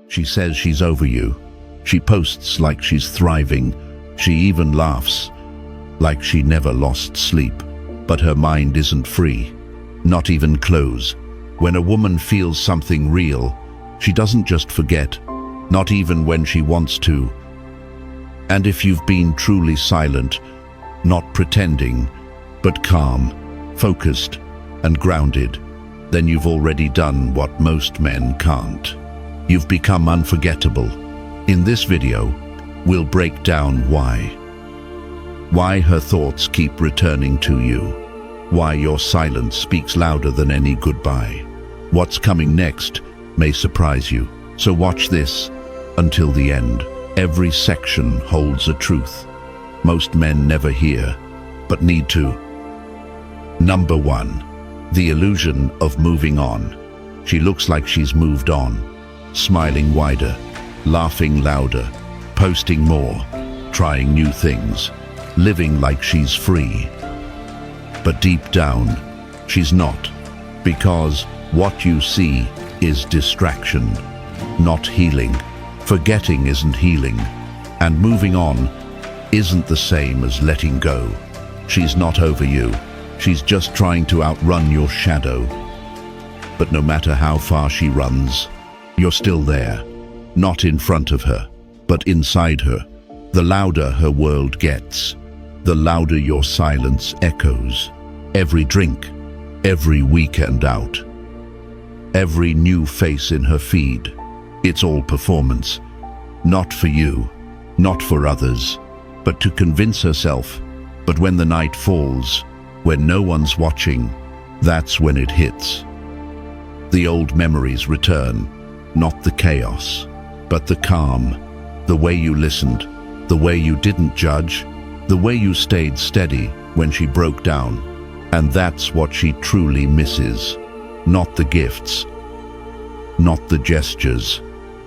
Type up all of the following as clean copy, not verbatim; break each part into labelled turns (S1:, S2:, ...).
S1: She says she's over you. She posts like she's thriving. She even laughs like she never lost sleep. But her mind isn't free, not even close. When a woman feels something real, she doesn't just forget, not even when she wants to. And if you've been truly silent, not pretending, but calm, focused, and grounded, then you've already done what most men can't. You've become unforgettable. In this video, we'll break down why her thoughts keep returning to you, why your silence speaks louder than any goodbye. What's coming next may surprise you, so watch this until the end. Every section holds a truth most men never hear, but need to. Number 1. The illusion of moving on. She looks like she's moved on, smiling wider, laughing louder, posting more, trying new things, living like she's free. But deep down, she's not, because what you see is distraction, not healing. Forgetting isn't healing, and moving on isn't the same as letting go. She's not over you. She's just trying to outrun your shadow. But no matter how far she runs, you're still there, not in front of her, but inside her. The louder her world gets, the louder your silence echoes. Every drink, every weekend out, every new face in her feed, it's all performance. Not for you, not for others, but to convince herself. But when the night falls, when no one's watching, that's when it hits. The old memories return, not the chaos, but the calm, the way you listened, the way you didn't judge, the way you stayed steady when she broke down. And that's what she truly misses. Not the gifts, not the gestures,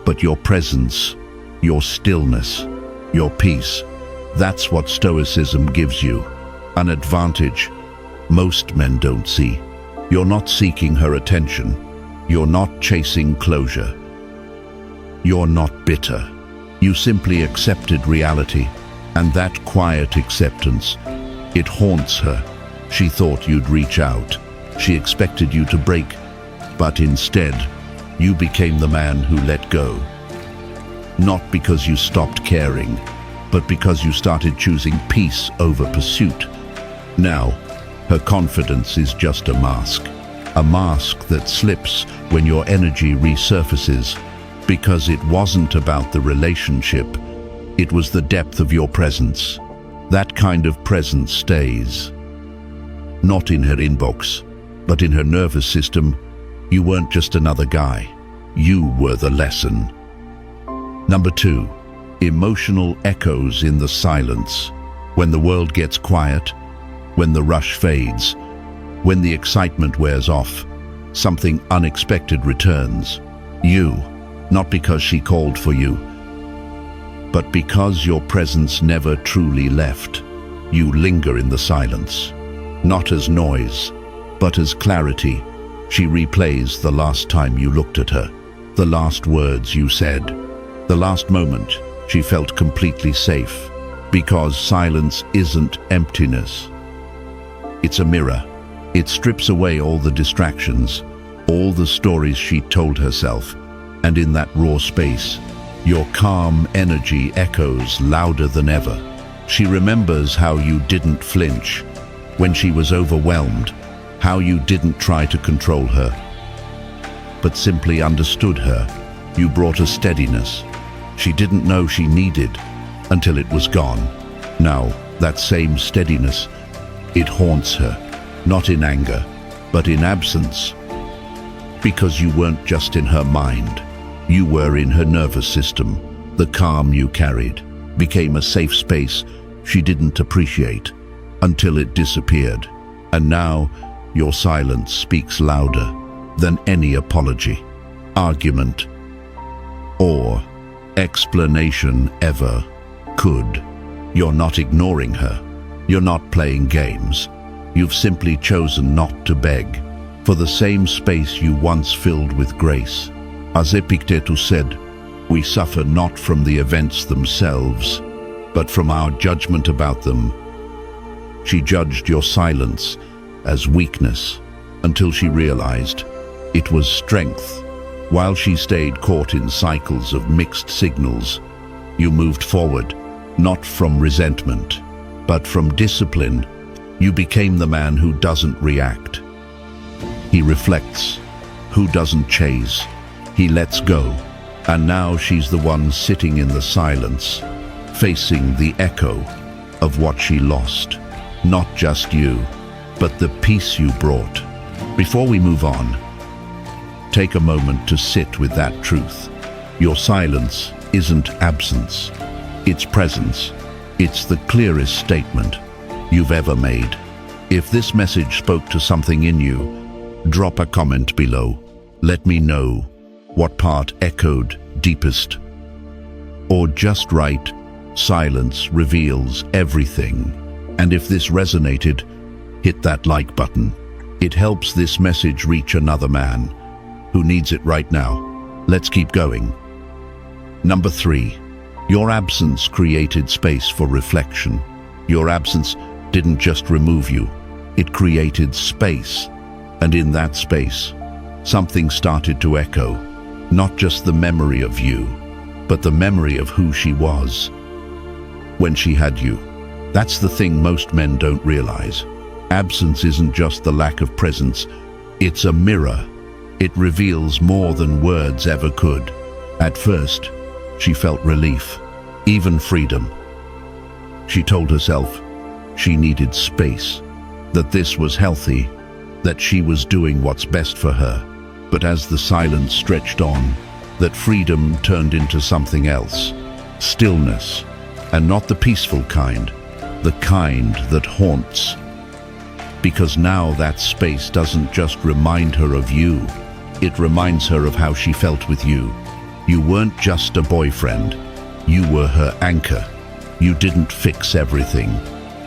S1: but your presence, your stillness, your peace. That's what Stoicism gives you, an advantage most men don't see. You're not seeking her attention. You're not chasing closure. You're not bitter. You simply accepted reality, and that quiet acceptance, it haunts her. She thought you'd reach out. She expected you to break, but instead, you became the man who let go. Not because you stopped caring, but because you started choosing peace over pursuit. Now, her confidence is just a mask that slips when your energy resurfaces, because it wasn't about the relationship, it was the depth of your presence. That kind of presence stays. Not in her inbox, but in her nervous system. You weren't just another guy. You were the lesson. Number 2, emotional echoes in the silence. When the world gets quiet, when the rush fades, when the excitement wears off, something unexpected returns. You, not because she called for you, but because your presence never truly left. You linger in the silence, not as noise, but as clarity. She replays the last time you looked at her, the last words you said, the last moment she felt completely safe, because silence isn't emptiness. It's a mirror. It strips away all the distractions, all the stories she told herself, and in that raw space, your calm energy echoes louder than ever. She remembers how you didn't flinch when she was overwhelmed, how you didn't try to control her, but simply understood her. You brought a steadiness she didn't know she needed until it was gone. Now, that same steadiness, it haunts her, not in anger, but in absence. Because you weren't just in her mind, you were in her nervous system. The calm you carried became a safe space she didn't appreciate until it disappeared. And now, your silence speaks louder than any apology, argument, or explanation ever could. You're not ignoring her. You're not playing games. You've simply chosen not to beg for the same space you once filled with grace. As Epictetus said, We suffer not from the events themselves, but from our judgment about them. She judged your silence as weakness until she realized it was strength. While she stayed caught in cycles of mixed signals, you moved forward, not from resentment, but from discipline. You became the man who doesn't react. He reflects. Who doesn't chase. He lets go. And now she's the one sitting in the silence, facing the echo of what she lost. Not just you, but the peace you brought. Before we move on, take a moment to sit with that truth. Your silence isn't absence, it's presence. It's the clearest statement you've ever made. If this message spoke to something in you, drop a comment below. Let me know what part echoed deepest. Or just write, silence reveals everything. And if this resonated, hit that like button. It helps this message reach another man who needs it right now. Let's keep going. Number 3, your absence created space for reflection. Your absence didn't just remove you, it created space. And in that space, something started to echo, not just the memory of you, but the memory of who she was when she had you. That's the thing most men don't realize. Absence isn't just the lack of presence, it's a mirror. It reveals more than words ever could. At first, she felt relief, even freedom. She told herself she needed space, that this was healthy, that she was doing what's best for her. But as the silence stretched on, that freedom turned into something else. Stillness, and not the peaceful kind, the kind that haunts. Because now that space doesn't just remind her of you, it reminds her of how she felt with you. You weren't just a boyfriend, you were her anchor. You didn't fix everything,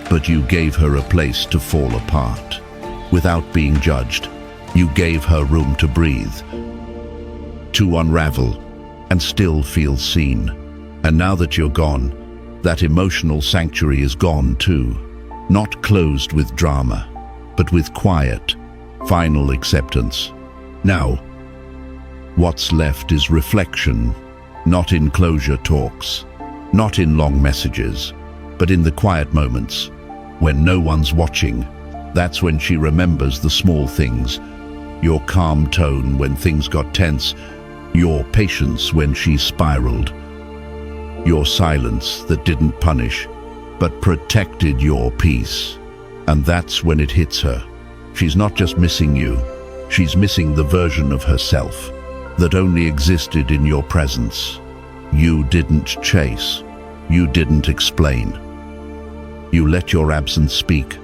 S1: but you gave her a place to fall apart. Without being judged, you gave her room to breathe, to unravel, and still feel seen. And now that you're gone, that emotional sanctuary is gone too. Not closed with drama, but with quiet, final acceptance. Now, what's left is reflection, not in closure talks, not in long messages, but in the quiet moments, when no one's watching. That's when she remembers the small things, your calm tone when things got tense, your patience when she spiraled, your silence that didn't punish, but protected your peace. And that's when it hits her. She's not just missing you, she's missing the version of herself that only existed in your presence. You didn't chase, you didn't explain. You let your absence speak,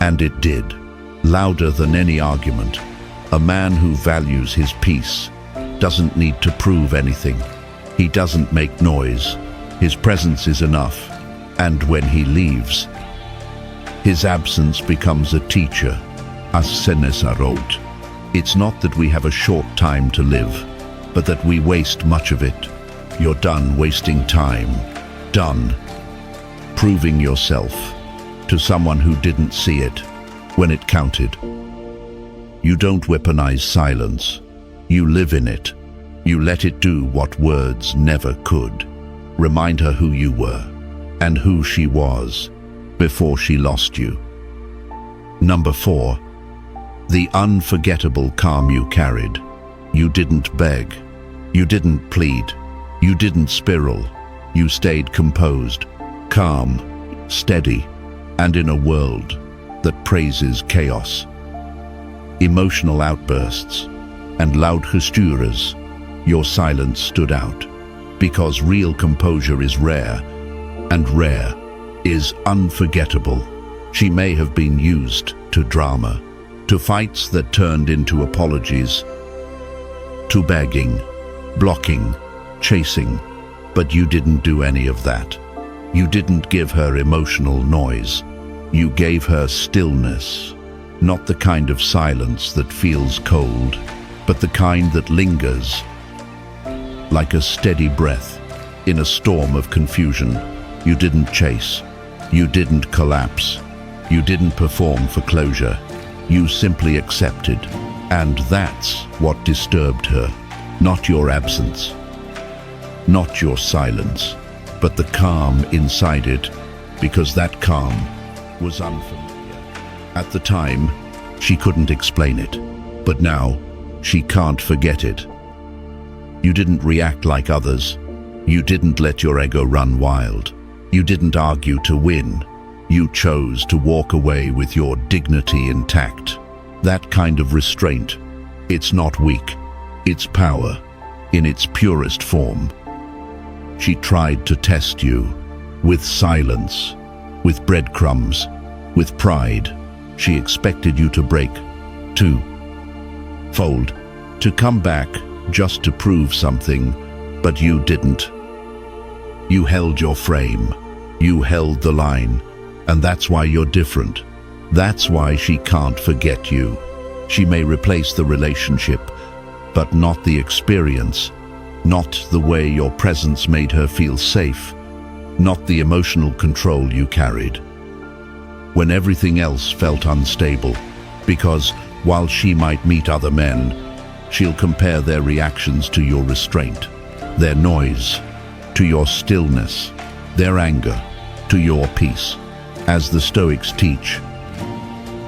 S1: and it did, louder than any argument. A man who values his peace doesn't need to prove anything. He doesn't make noise. His presence is enough. And when he leaves, his absence becomes a teacher, as Seneca wrote. It's not that we have a short time to live, but that we waste much of it. You're done wasting time, done proving yourself to someone who didn't see it when it counted. You don't weaponize silence. You live in it. You let it do what words never could. Remind her who you were and who she was before she lost you. Number 4, the unforgettable calm you carried. You didn't beg. You didn't plead. You didn't spiral. You stayed composed, calm, steady, and in a world that praises chaos, emotional outbursts, and loud gestuures, your silence stood out. Because real composure is rare, and rare is unforgettable. She may have been used to drama, to fights that turned into apologies, to begging, blocking, chasing, but you didn't do any of that. You didn't give her emotional noise. You gave her stillness, not the kind of silence that feels cold, but the kind that lingers, like a steady breath in a storm of confusion. You didn't chase. You didn't collapse. You didn't perform for closure. You simply accepted. And that's what disturbed her. Not your absence. Not your silence. But the calm inside it, because that calm was unfamiliar. At the time, she couldn't explain it. But now, she can't forget it. You didn't react like others. You didn't let your ego run wild. You didn't argue to win. You chose to walk away with your dignity intact. That kind of restraint, it's not weak. It's power, in its purest form. She tried to test you, with silence, with breadcrumbs, with pride. She expected you to break, to fold, to come back just to prove something, but you didn't. You held your frame. You held the line. And that's why you're different. That's why she can't forget you. She may replace the relationship, but not the experience, not the way your presence made her feel safe, not the emotional control you carried. When everything else felt unstable, because while she might meet other men, she'll compare their reactions to your restraint, their noise, to your stillness, their anger, to your peace. As the Stoics teach,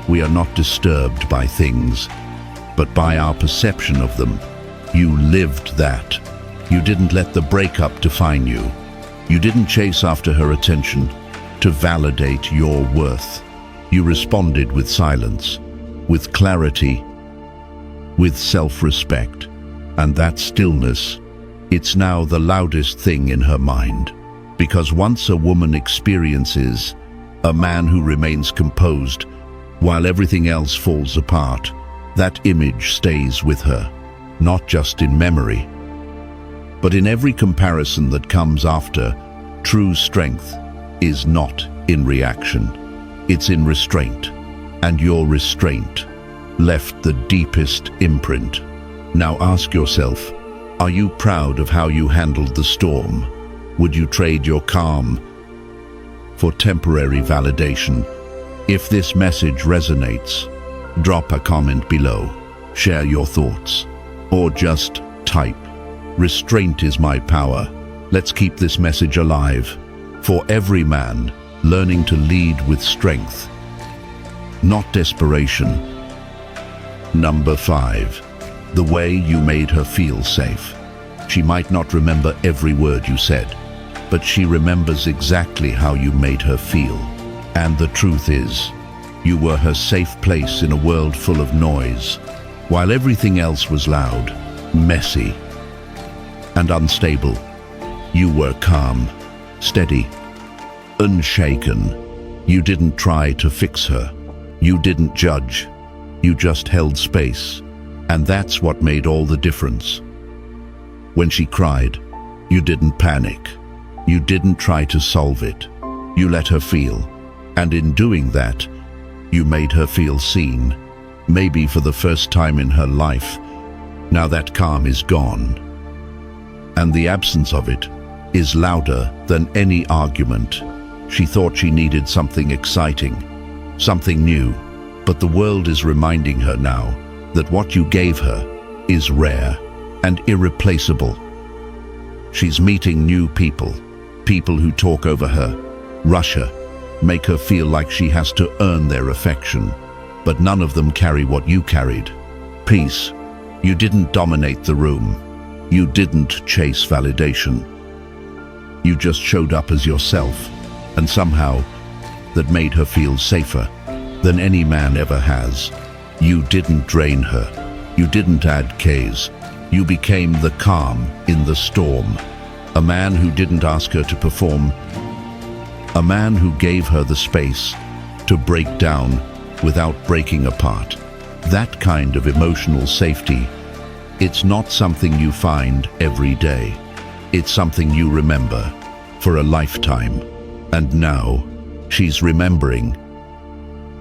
S1: we are not disturbed by things, but by our perception of them. You lived that. You didn't let the breakup define you. You didn't chase after her attention to validate your worth. You responded with silence, with clarity, with self-respect. And that stillness, it's now the loudest thing in her mind. Because once a woman experiences a man who remains composed while everything else falls apart, that image stays with her, not just in memory, but in every comparison that comes after. True strength is not in reaction, it's in restraint, and your restraint left the deepest imprint. Now ask yourself, are you proud of how you handled the storm? Would you trade your calm for temporary validation? If this message resonates, drop a comment below, share your thoughts, or just type, "Restraint is my power." Let's keep this message alive. For every man, learning to lead with strength, not desperation. Number 5, the way you made her feel safe. She might not remember every word you said, but she remembers exactly how you made her feel. And the truth is, you were her safe place in a world full of noise. While everything else was loud, messy, and unstable, you were calm, steady, unshaken. You didn't try to fix her. You didn't judge. You just held space. And that's what made all the difference. When she cried, you didn't panic. You didn't try to solve it. You let her feel. And in doing that, you made her feel seen, maybe for the first time in her life. Now that calm is gone. And the absence of it is louder than any argument. She thought she needed something exciting, something new, but the world is reminding her now that what you gave her is rare and irreplaceable. She's meeting new people, people who talk over her, rush her, make her feel like she has to earn their affection, but none of them carry what you carried. Peace. You didn't dominate the room. You didn't chase validation. You just showed up as yourself, and somehow that made her feel safer than any man ever has. You didn't drain her. You didn't add Ks. You became the calm in the storm. A man who didn't ask her to perform. A man who gave her the space to break down without breaking apart. That kind of emotional safety, it's not something you find every day. It's something you remember for a lifetime. And now, she's remembering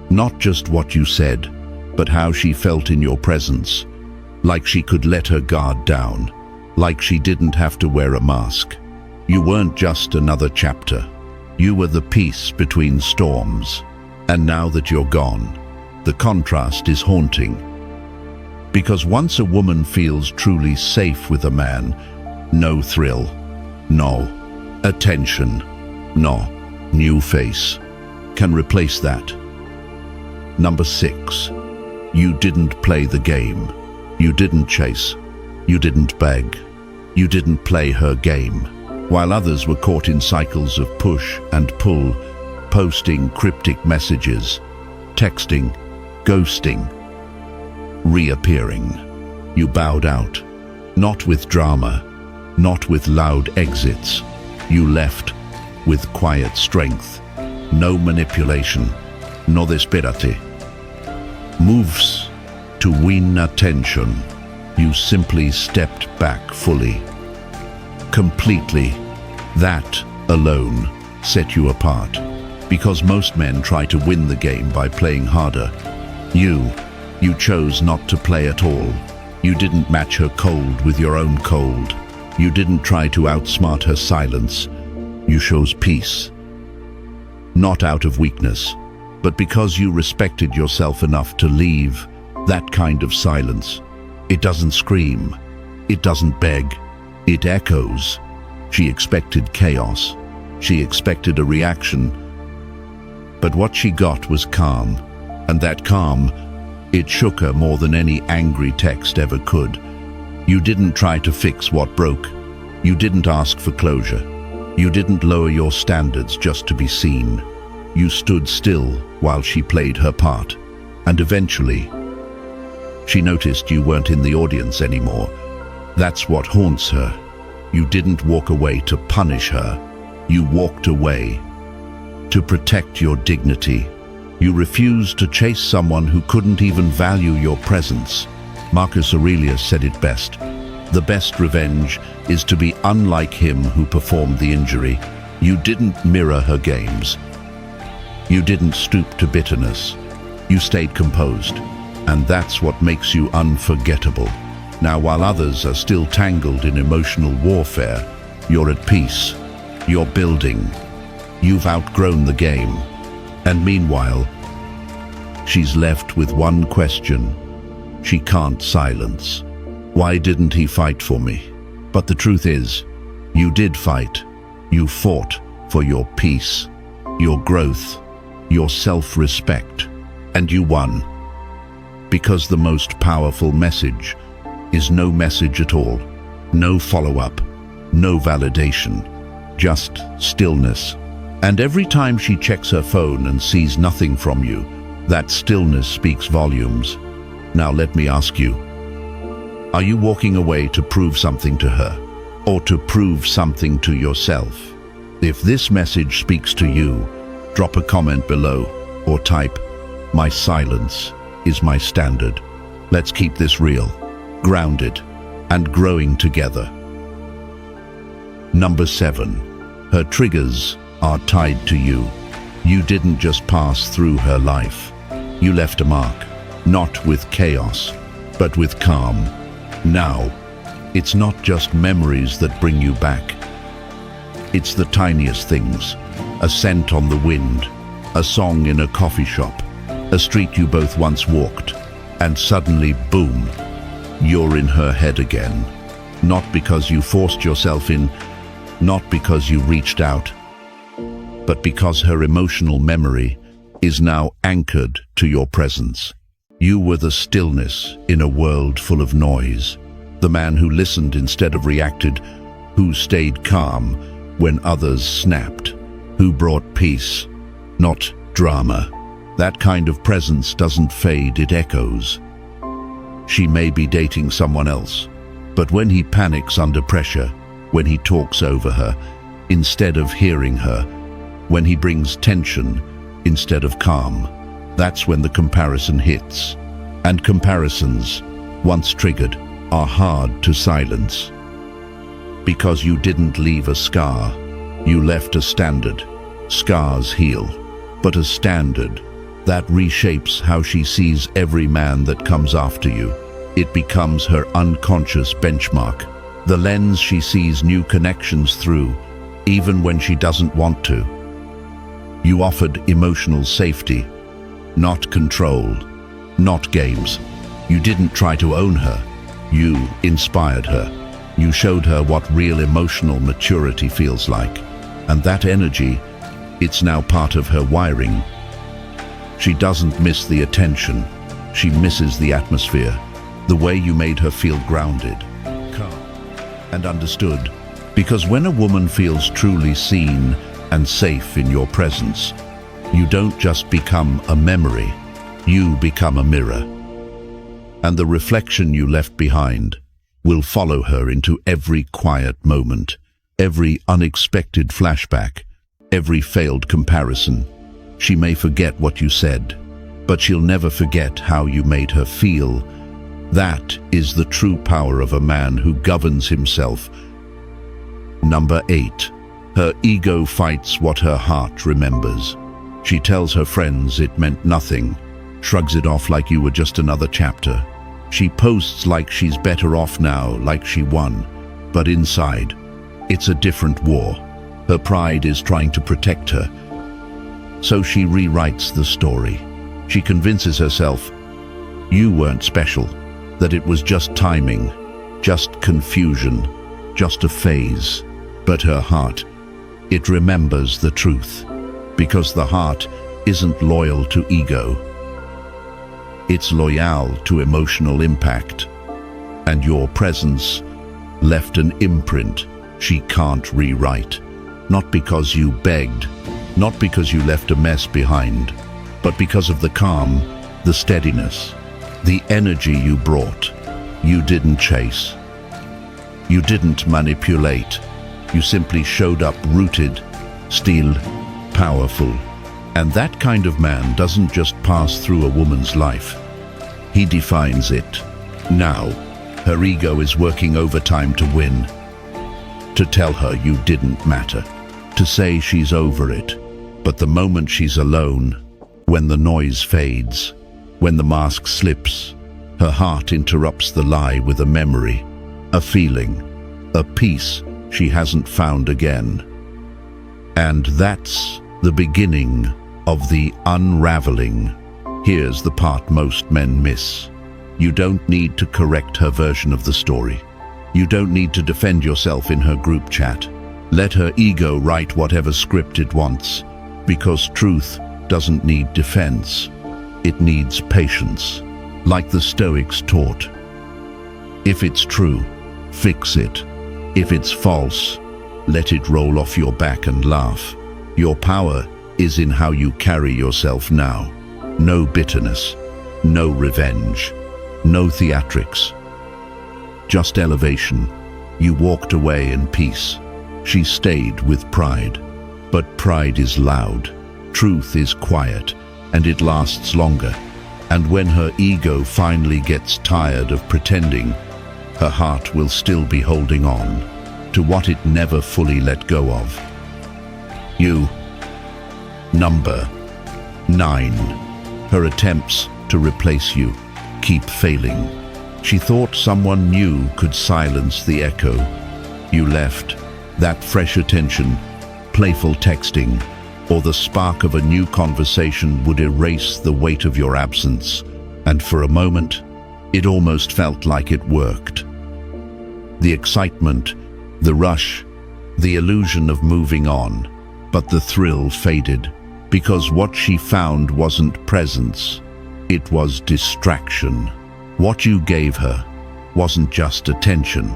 S1: not just what you said, but how she felt in your presence, like she could let her guard down, like she didn't have to wear a mask. You weren't just another chapter. You were the peace between storms. And now that you're gone, the contrast is haunting. Because once a woman feels truly safe with a man, no thrill, no attention, no new face can replace that. Number 6, you didn't play the game. You didn't chase. You didn't beg. You didn't play her game. While others were caught in cycles of push and pull, posting cryptic messages, texting, ghosting, reappearing, you bowed out, not with drama, not with loud exits. You left with quiet strength, no manipulation, no desperate moves to win attention. You simply stepped back fully, completely. That alone set you apart, because most men try to win the game by playing harder. You chose not to play at all. You didn't match her cold with your own cold. You didn't try to outsmart her silence. You chose peace. Not out of weakness, but because you respected yourself enough to leave that kind of silence. It doesn't scream. It doesn't beg. It echoes. She expected chaos. She expected a reaction. But what she got was calm. And that calm, it shook her more than any angry text ever could. You didn't try to fix what broke. You didn't ask for closure. You didn't lower your standards just to be seen. You stood still while she played her part. And eventually, she noticed you weren't in the audience anymore. That's what haunts her. You didn't walk away to punish her. You walked away to protect your dignity. You refused to chase someone who couldn't even value your presence. Marcus Aurelius said it best. The best revenge is to be unlike him who performed the injury. You didn't mirror her games. You didn't stoop to bitterness. You stayed composed. And that's what makes you unforgettable. Now, while others are still tangled in emotional warfare, you're at peace. You're building. You've outgrown the game. And meanwhile, she's left with one question she can't silence. Why didn't he fight for me? But the truth is, you did fight. You fought for your peace, your growth, your self-respect, and you won. Because the most powerful message is no message at all, no follow-up, no validation, just stillness. And every time she checks her phone and sees nothing from you, that stillness speaks volumes. Now let me ask you, are you walking away to prove something to her, or to prove something to yourself? If this message speaks to you, drop a comment below or type, "My silence is my standard." Let's keep this real, grounded, and growing together. Number 7, her triggers are tied to you. You didn't just pass through her life. You left a mark, not with chaos, but with calm. Now, it's not just memories that bring you back. It's the tiniest things, a scent on the wind, a song in a coffee shop, a street you both once walked, and suddenly, boom, you're in her head again. Not because you forced yourself in, not because you reached out, but because her emotional memory is now anchored to your presence. You were the stillness in a world full of noise, the man who listened instead of reacted, who stayed calm when others snapped, who brought peace, not drama. That kind of presence doesn't fade, it echoes. She may be dating someone else, but when he panics under pressure, when he talks over her instead of hearing her, when he brings tension instead of calm, that's when the comparison hits. And comparisons, once triggered, are hard to silence. Because you didn't leave a scar, you left a standard. Scars heal, but a standard that reshapes how she sees every man that comes after you. It becomes her unconscious benchmark. the lens she sees new connections through, even when she doesn't want to. You offered emotional safety, not control, not games. You didn't try to own her. You inspired her. You showed her what real emotional maturity feels like. And that energy, it's now part of her wiring. She doesn't miss the attention. She misses the atmosphere, the way you made her feel grounded, calm, and understood. Because when a woman feels truly seen and safe in your presence, you don't just become a memory, you become a mirror. And the reflection you left behind will follow her into every quiet moment, every unexpected flashback, every failed comparison. She may forget what you said, but she'll never forget how you made her feel. That is the true power of a man who governs himself. Number 8. Her ego fights what her heart remembers. She tells her friends it meant nothing, shrugs it off like you were just another chapter. She posts like she's better off now, like she won. But inside, it's a different war. Her pride is trying to protect her. So she rewrites the story. She convinces herself, you weren't special, that it was just timing, just confusion, just a phase. But her heart, it remembers the truth, because the heart isn't loyal to ego. It's loyal to emotional impact, and your presence left an imprint she can't rewrite. Not because you begged, not because you left a mess behind, but because of the calm, the steadiness, the energy you brought. You didn't chase. You didn't manipulate. You simply showed up rooted, still, powerful. And that kind of man doesn't just pass through a woman's life. He defines it. Now, her ego is working overtime to win. To tell her you didn't matter. To say she's over it. But the moment she's alone, when the noise fades, when the mask slips, her heart interrupts the lie with a memory, a feeling, a peace she hasn't found again. And that's the beginning of the unraveling. Here's the part most men miss. You don't need to correct her version of the story. You don't need to defend yourself in her group chat. Let her ego write whatever script it wants, because truth doesn't need defense. It needs patience, like the Stoics taught. If it's true, fix it. If it's false, let it roll off your back and laugh. Your power is in how you carry yourself now. No bitterness, no revenge, no theatrics. Just elevation. You walked away in peace. She stayed with pride. But pride is loud. Truth is quiet, and it lasts longer. And when her ego finally gets tired of pretending, her heart will still be holding on to what it never fully let go of. You. Number 9. Her attempts to replace you keep failing. She thought someone new could silence the echo. You left. That fresh attention, playful texting, or the spark of a new conversation would erase the weight of your absence. And for a moment, it almost felt like it worked. The excitement, the rush, the illusion of moving on. But the thrill faded, because what she found wasn't presence. It was distraction. What you gave her wasn't just attention.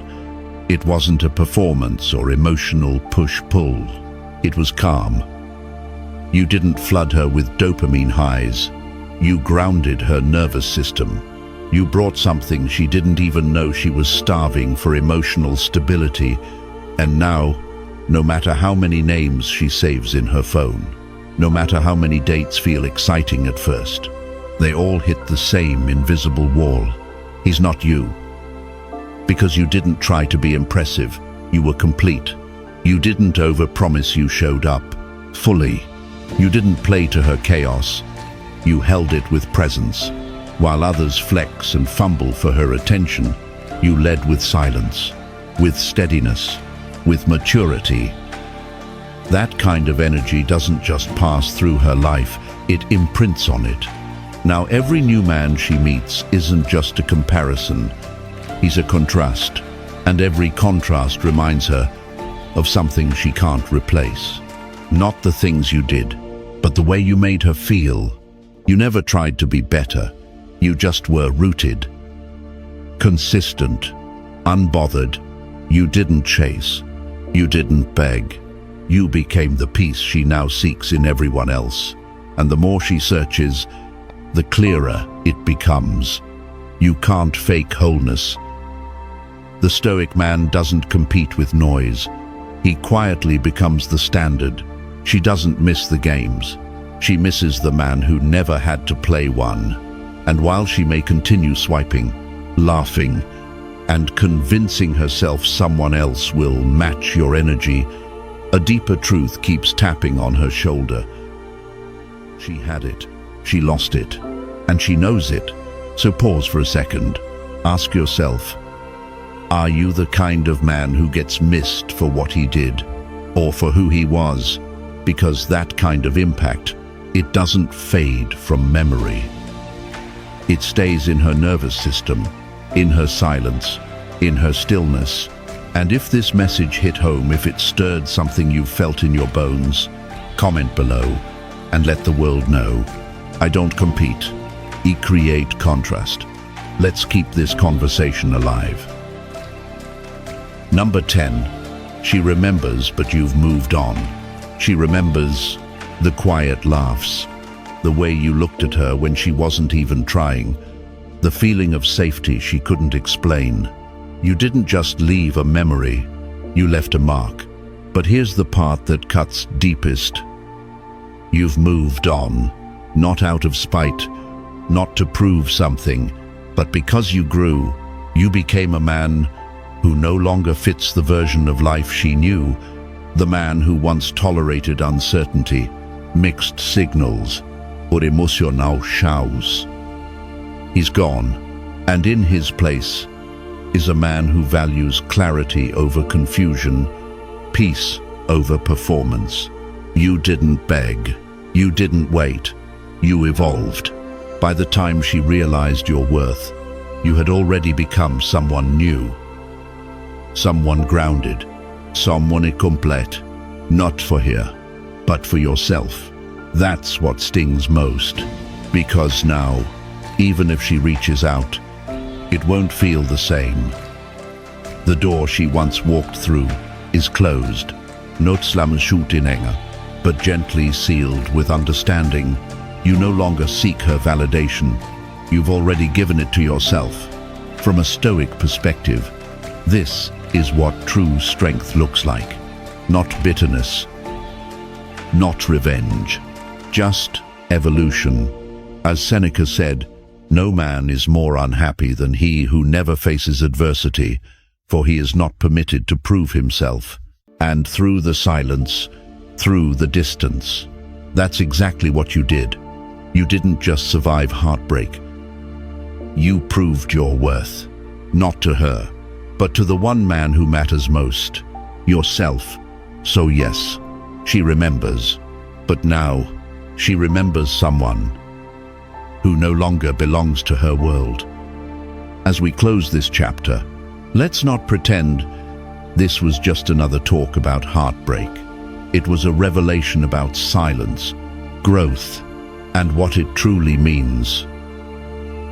S1: It wasn't a performance or emotional push-pull. It was calm. You didn't flood her with dopamine highs. You grounded her nervous system. You brought something she didn't even know she was starving for: emotional stability. And now, no matter how many names she saves in her phone, no matter how many dates feel exciting at first, they all hit the same invisible wall. He's not you. Because you didn't try to be impressive, you were complete. You didn't overpromise, you showed up fully. You didn't play to her chaos. You held it with presence. While others flex and fumble for her attention, you led with silence. with steadiness, with maturity. That kind of energy doesn't just pass through her life, it imprints on it. Now every new man she meets isn't just a comparison, he's a contrast, and every contrast reminds her of something she can't replace. Not the things you did, but the way you made her feel. You never tried to be better, you just were rooted, consistent, unbothered. You didn't chase, you didn't beg. You became the peace she now seeks in everyone else. And the more she searches, the clearer it becomes. You can't fake wholeness. The Stoic man doesn't compete with noise. He quietly becomes the standard. She doesn't miss the games. She misses the man who never had to play one. And while she may continue swiping, laughing, and convincing herself someone else will match your energy, a deeper truth keeps tapping on her shoulder. She had it, she lost it, and she knows it. So pause for a second. Ask yourself, are you the kind of man who gets missed for what he did, or for who he was? Because that kind of impact, it doesn't fade from memory. It stays in her nervous system, in her silence, in her stillness. And if this message hit home, if it stirred something you felt in your bones, comment below and let the world know. I don't compete, I create contrast. Let's keep this conversation alive. Number 10, she remembers, but you've moved on. She remembers the quiet laughs, the way you looked at her when she wasn't even trying, the feeling of safety she couldn't explain. You didn't just leave a memory, you left a mark. But here's the part that cuts deepest. You've moved on, not out of spite, not to prove something, but because you grew. You became a man who no longer fits the version of life she knew, the man who once tolerated uncertainty, mixed signals, or emocional chaos. He's gone, and in his place is a man who values clarity over confusion, peace over performance. You didn't beg, you didn't wait, you evolved. By the time she realized your worth, you had already become someone new, someone grounded, someone complete, not for her, but for yourself. That's what stings most, because now, even if she reaches out, it won't feel the same. The door she once walked through is closed, not slamschutinenga, but gently sealed with understanding. You no longer seek her validation. You've already given it to yourself. From a Stoic perspective, this is what true strength looks like. Not bitterness, not revenge, just evolution. As Seneca said, no man is more unhappy than he who never faces adversity, for he is not permitted to prove himself. And through the silence, through the distance, that's exactly what you did. You didn't just survive heartbreak. You proved your worth, not to her, but to the one man who matters most, yourself. So yes, she remembers, but now she remembers someone who no longer belongs to her world. As we close this chapter, let's not pretend this was just another talk about heartbreak. It was a revelation about silence, growth, and what it truly means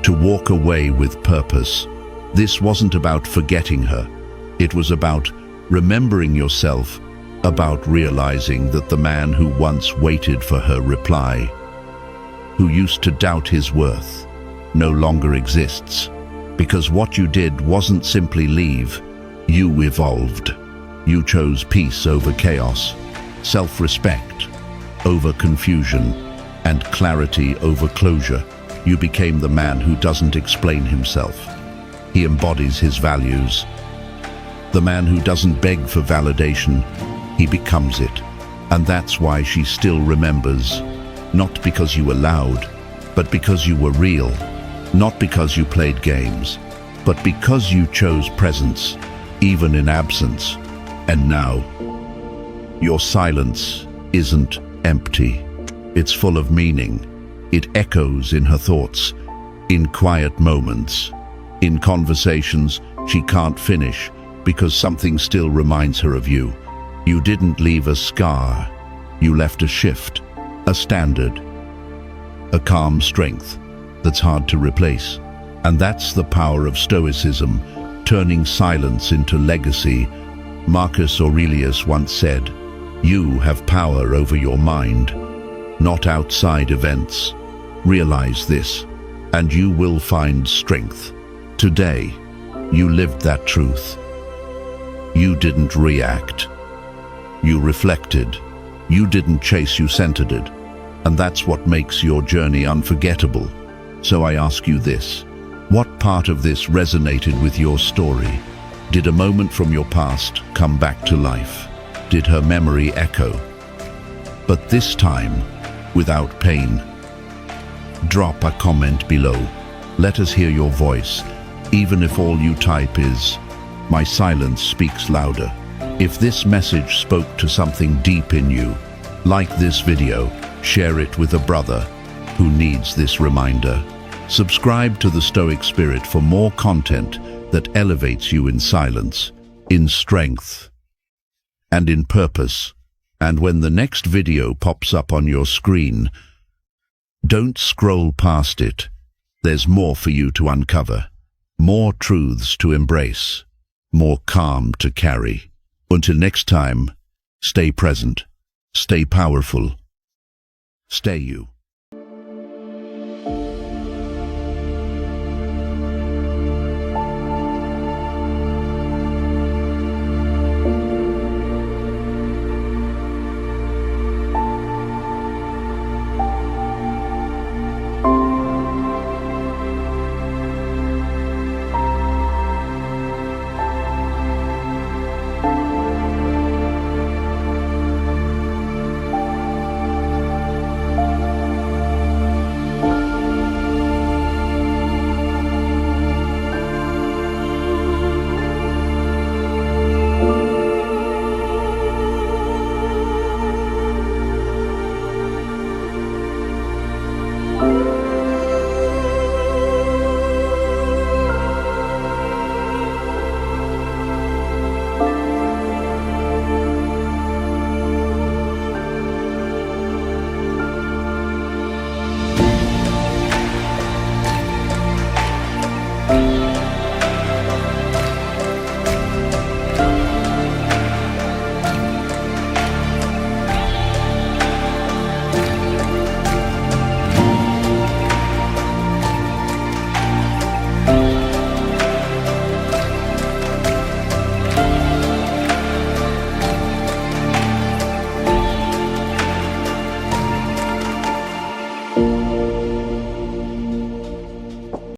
S1: to walk away with purpose. This wasn't about forgetting her. It was about remembering yourself, about realizing that the man who once waited for her reply, who used to doubt his worth, no longer exists. Because what you did wasn't simply leave, you evolved. You chose peace over chaos, self-respect over confusion, and clarity over closure. You became the man who doesn't explain himself. He embodies his values. The man who doesn't beg for validation, he becomes it. And that's why she still remembers. Not because you were loud, but because you were real. Not because you played games, but because you chose presence. even in absence. And now, your silence isn't empty. It's full of meaning. It echoes in her thoughts, in quiet moments, in conversations she can't finish because something still reminds her of you. You didn't leave a scar. You left a shift, a standard, a calm strength that's hard to replace. And that's the power of Stoicism, turning silence into legacy. Marcus Aurelius once said, "You have power over your mind, not outside events. Realize this, and you will find strength." Today, you lived that truth. You didn't react. You reflected. You didn't chase, you centered it. And that's what makes your journey unforgettable. So I ask you this. What part of this resonated with your story? Did a moment from your past come back to life? Did her memory echo? But this time, without pain. Drop a comment below. Let us hear your voice, even if all you type is, "My silence speaks louder." If this message spoke to something deep in you, like this video, share it with a brother who needs this reminder. Subscribe to the Stoic Spirit for more content that elevates you in silence, in strength, and in purpose. And when the next video pops up on your screen, don't scroll past it. There's more for you to uncover, more truths to embrace, more calm to carry. Until next time, stay present, stay powerful, stay you.